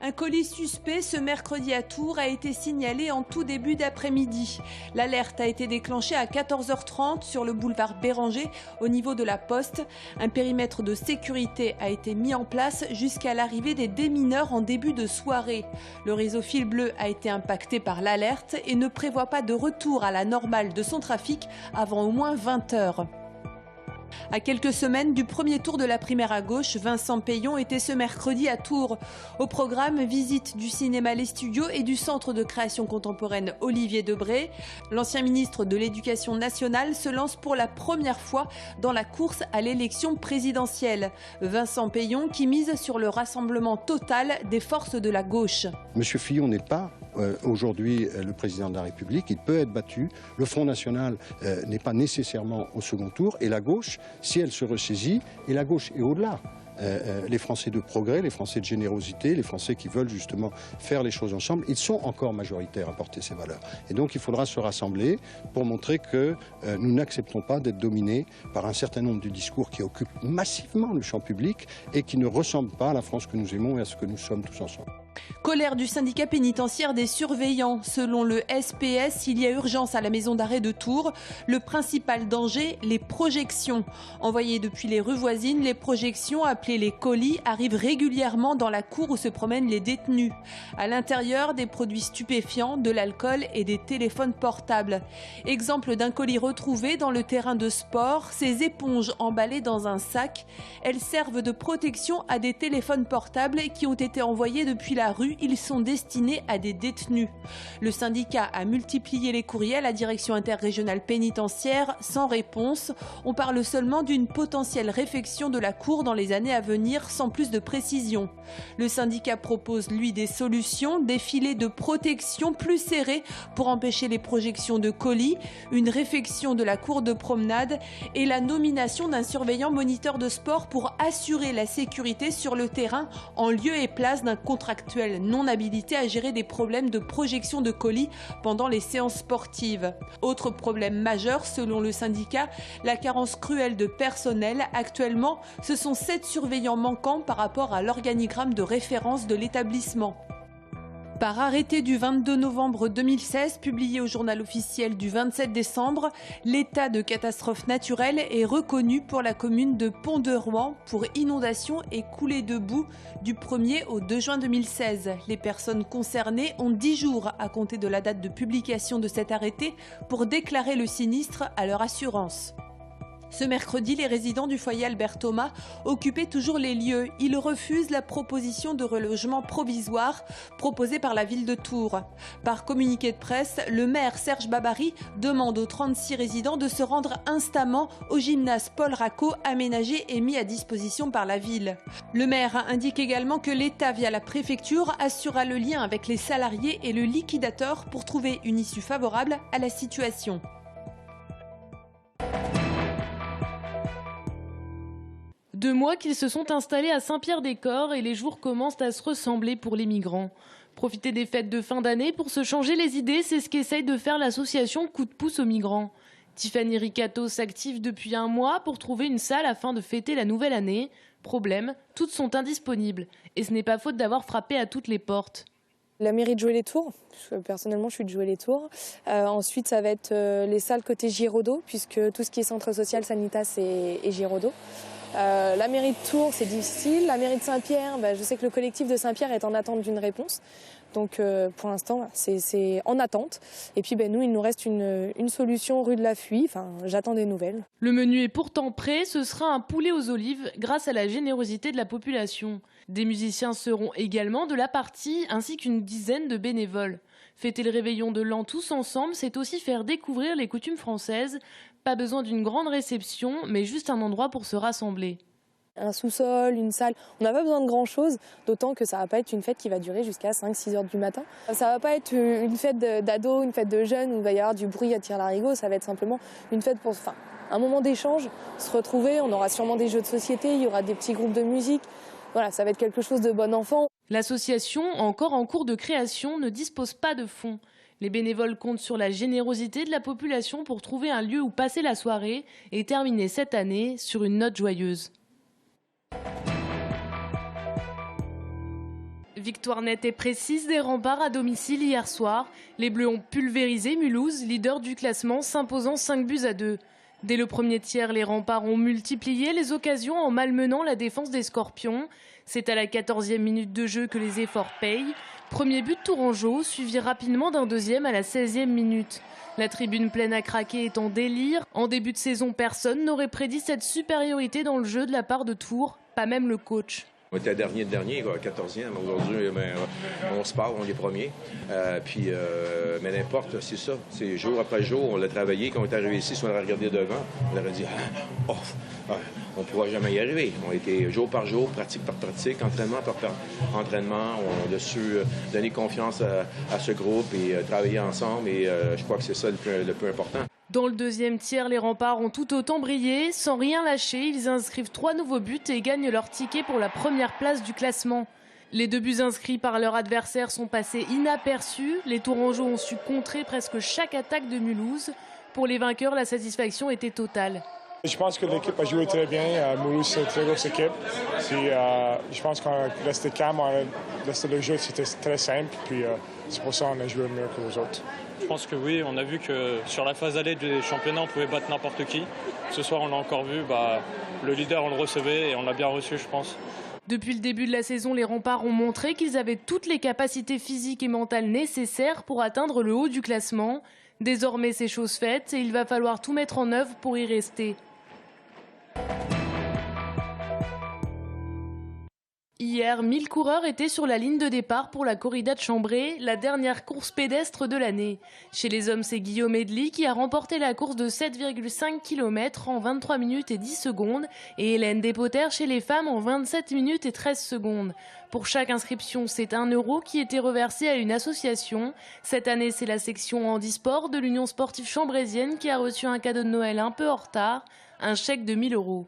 Un colis suspect ce mercredi à Tours a été signalé en tout début d'après-midi. L'alerte a été déclenchée à 14h30 sur le boulevard Béranger au niveau de la Poste. Un périmètre de sécurité a été mis en place jusqu'à l'arrivée des démineurs en début de soirée. Le réseau Fil Bleu a été impacté par l'alerte et ne prévoit pas de retour à la normale de son trafic avant au moins 20 heures. À quelques semaines du premier tour de la primaire à gauche, Vincent Peillon était ce mercredi à Tours. Au programme, visite du cinéma Les Studios et du centre de création contemporaine Olivier Debré. L'ancien ministre de l'Éducation nationale se lance pour la première fois dans la course à l'élection présidentielle. Vincent Peillon qui mise sur le rassemblement total des forces de la gauche. Monsieur Fillon n'est pas aujourd'hui le président de la République, il peut être battu. Le Front National n'est pas nécessairement au second tour et la gauche, si elle se ressaisit, et la gauche est au-delà. Les Français de progrès, les Français de générosité, les Français qui veulent justement faire les choses ensemble, ils sont encore majoritaires à porter ces valeurs. Et donc il faudra se rassembler pour montrer que nous n'acceptons pas d'être dominés par un certain nombre de discours qui occupent massivement le champ public et qui ne ressemblent pas à la France que nous aimons et à ce que nous sommes tous ensemble. Colère du syndicat pénitentiaire des surveillants. Selon le SPS, il y a urgence à la maison d'arrêt de Tours. Le principal danger, les projections. Envoyées depuis les rues voisines, les projections, appelées les colis, arrivent régulièrement dans la cour où se promènent les détenus. À l'intérieur, des produits stupéfiants, de l'alcool et des téléphones portables. Exemple d'un colis retrouvé dans le terrain de sport, ces éponges emballées dans un sac. Elles servent de protection à des téléphones portables qui ont été envoyés depuis la rue, ils sont destinés à des détenus. Le syndicat a multiplié les courriers à la direction interrégionale pénitentiaire sans réponse. On parle seulement d'une potentielle réfection de la cour dans les années à venir sans plus de précision. Le syndicat propose lui des solutions, des filets de protection plus serrés pour empêcher les projections de colis, une réfection de la cour de promenade et la nomination d'un surveillant moniteur de sport pour assurer la sécurité sur le terrain en lieu et place d'un contractuel non habilité à gérer des problèmes de projection de colis pendant les séances sportives. Autre problème majeur selon le syndicat, la carence cruelle de personnel. Actuellement, ce sont 7 surveillants manquants par rapport à l'organigramme de référence de l'établissement. Par arrêté du 22 novembre 2016, publié au journal officiel du 27 décembre, l'état de catastrophe naturelle est reconnu pour la commune de Pont-de-Rouen pour inondation et coulée de boue du 1er au 2 juin 2016. Les personnes concernées ont 10 jours à compter de la date de publication de cet arrêté pour déclarer le sinistre à leur assurance. Ce mercredi, les résidents du foyer Albert Thomas occupaient toujours les lieux. Ils refusent la proposition de relogement provisoire proposée par la ville de Tours. Par communiqué de presse, le maire Serge Babary demande aux 36 résidents de se rendre instamment au gymnase Paul Racot aménagé et mis à disposition par la ville. Le maire indique également que l'État, via la préfecture, assurera le lien avec les salariés et le liquidateur pour trouver une issue favorable à la situation. Deux mois qu'ils se sont installés à Saint-Pierre-des-Corps et les jours commencent à se ressembler pour les migrants. Profiter des fêtes de fin d'année pour se changer les idées, c'est ce qu'essaye de faire l'association Coup de pouce aux migrants. Tiffany Ricato s'active depuis un mois pour trouver une salle afin de fêter la nouvelle année. Problème, toutes sont indisponibles et ce n'est pas faute d'avoir frappé à toutes les portes. La mairie de Joué-les-Tours, personnellement je suis de Joué-les-Tours. Ensuite ça va être les salles côté Giraudot, puisque tout ce qui est centre social, Sanitas et Giraudot. La mairie de Tours, c'est difficile. La mairie de Saint-Pierre, je sais que le collectif de Saint-Pierre est en attente d'une réponse. Donc pour l'instant, c'est en attente. Et puis nous, il nous reste une solution rue de la Fuie. Enfin, j'attends des nouvelles. Le menu est pourtant prêt, ce sera un poulet aux olives grâce à la générosité de la population. Des musiciens seront également de la partie ainsi qu'une dizaine de bénévoles. Fêter le réveillon de l'an tous ensemble, c'est aussi faire découvrir les coutumes françaises. Pas besoin d'une grande réception, mais juste un endroit pour se rassembler. Un sous-sol, une salle, on n'a pas besoin de grand-chose, d'autant que ça ne va pas être une fête qui va durer jusqu'à 5-6 heures du matin. Ça ne va pas être une fête d'ados, une fête de jeunes où il va y avoir du bruit à tire-larigot, ça va être simplement une fête pour un moment d'échange, se retrouver, on aura sûrement des jeux de société, il y aura des petits groupes de musique. Voilà, ça va être quelque chose de bon enfant. L'association, encore en cours de création, ne dispose pas de fonds. Les bénévoles comptent sur la générosité de la population pour trouver un lieu où passer la soirée et terminer cette année sur une note joyeuse. Victoire nette et précise des Remparts à domicile hier soir. Les Bleus ont pulvérisé Mulhouse, leader du classement, s'imposant 5-2. Dès le premier tiers, les Remparts ont multiplié les occasions en malmenant la défense des Scorpions. C'est à la 14e minute de jeu que les efforts payent. Premier but Tourangeau, suivi rapidement d'un deuxième à la 16e minute. La tribune pleine à craquer est en délire. En début de saison, personne n'aurait prédit cette supériorité dans le jeu de la part de Tours, pas même le coach. On était dernier, 14e. Aujourd'hui, on se part, on est premier. Mais n'importe, c'est ça. C'est jour après jour, on l'a travaillé. Quand on est arrivé ici, si on avait regardé devant, on aurait dit on ne pourra jamais y arriver. On était jour par jour, pratique par pratique, entraînement par entraînement. On a su donner confiance à ce groupe et travailler ensemble. Et je crois que c'est ça le plus important. Dans le deuxième tiers, les Remparts ont tout autant brillé. Sans rien lâcher, ils inscrivent 3 nouveaux buts et gagnent leur ticket pour la première place du classement. Les 2 buts inscrits par leur adversaire sont passés inaperçus. Les Tourangeaux ont su contrer presque chaque attaque de Mulhouse. Pour les vainqueurs, la satisfaction était totale. Je pense que l'équipe a joué très bien. Mulhouse, c'est une très grosse équipe. Je pense qu'on a resté calme. Le jeu, c'était très simple. Puis c'est pour ça qu'on a joué mieux que les autres. Je pense que oui, on a vu que sur la phase allée du championnat, on pouvait battre n'importe qui. Ce soir, on l'a encore vu. Le leader, on le recevait et on l'a bien reçu, je pense. Depuis le début de la saison, les Remparts ont montré qu'ils avaient toutes les capacités physiques et mentales nécessaires pour atteindre le haut du classement. Désormais, c'est chose faite et il va falloir tout mettre en œuvre pour y rester. Hier, 1000 coureurs étaient sur la ligne de départ pour la corrida de Chambray, la dernière course pédestre de l'année. Chez les hommes, c'est Guillaume Edli qui a remporté la course de 7,5 km en 23 minutes et 10 secondes et Hélène Despoter chez les femmes en 27 minutes et 13 secondes. Pour chaque inscription, c'est 1 € qui était reversé à une association. Cette année, c'est la section handisport de l'Union sportive chambraisienne qui a reçu un cadeau de Noël un peu en retard, un chèque de 1000 €.